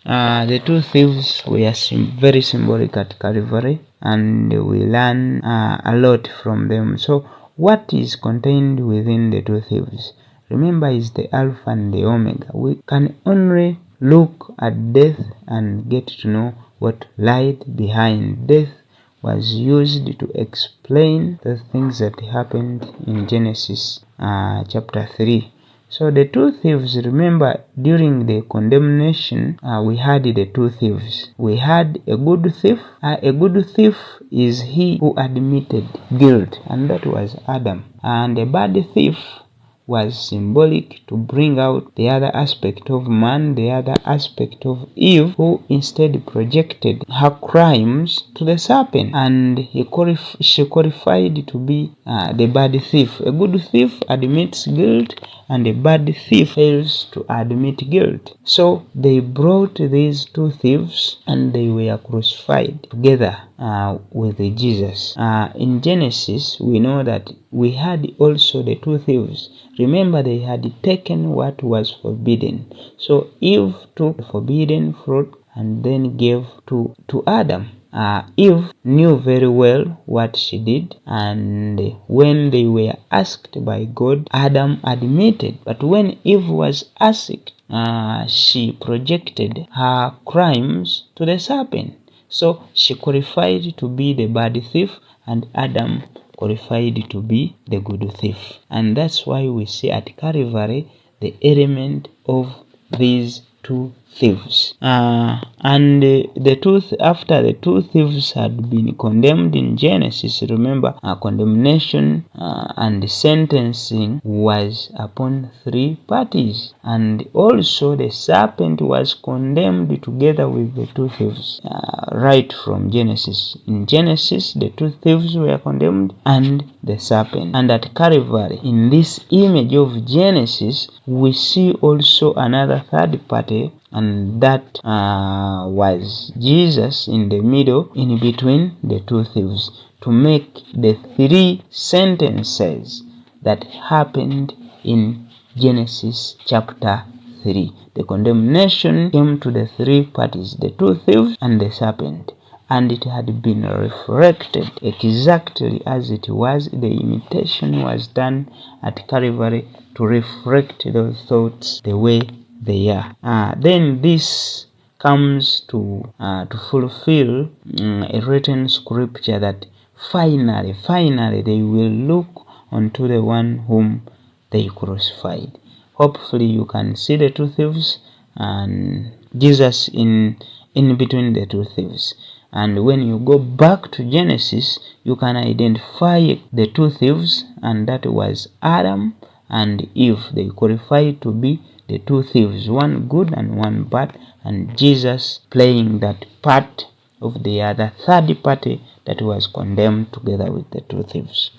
The two thieves were very symbolic at Calvary, and we learn a lot from them. So what is contained within the two thieves? Remember, is the Alpha and the Omega. We can only look at death and get to know what lied behind. Death was used to explain the things that happened in Genesis chapter 3. So the two thieves, remember, during the condemnation, we had the two thieves. We had a good thief. A good thief is he who admitted guilt, and that was Adam. And a bad thief was symbolic to bring out the other aspect of man, the other aspect of Eve, who instead projected her crimes to the serpent, and she qualified to be the bad thief. A good thief admits guilt, and a bad thief fails to admit guilt. So they brought these two thieves, and they were crucified together with Jesus. In Genesis, we know that we had also the two thieves. Remember, they had taken what was forbidden. So Eve took the forbidden fruit and then gave to Adam. Eve knew very well what she did, and when they were asked by God, Adam admitted. But when Eve was asked, she projected her crimes to the serpent. So she qualified to be the bad thief, and Adam qualified to be the good thief. And that's why we see at Calvary the element of these two thieves. And after the two thieves had been condemned in Genesis, remember, condemnation and sentencing was upon three parties, and also the serpent was condemned together with the two thieves, right from Genesis. In Genesis, the two thieves were condemned and the serpent. And at Calvary, in this image of Genesis, we see also another third party, and that was Jesus in the middle, in between the two thieves, to make the three sentences that happened in Genesis chapter 3. The condemnation came to the three parties, the two thieves and the serpent, and it had been reflected exactly as it was. The imitation was done at Calvary to reflect those thoughts the way they are. Then this comes to fulfill a written scripture that finally they will look unto the one whom they crucified. Hopefully you can see the two thieves and Jesus in between the two thieves. And when you go back to Genesis, you can identify the two thieves, and that was Adam and Eve. They qualified to be the two thieves, one good and one bad, and Jesus playing that part of the other third party that was condemned together with the two thieves.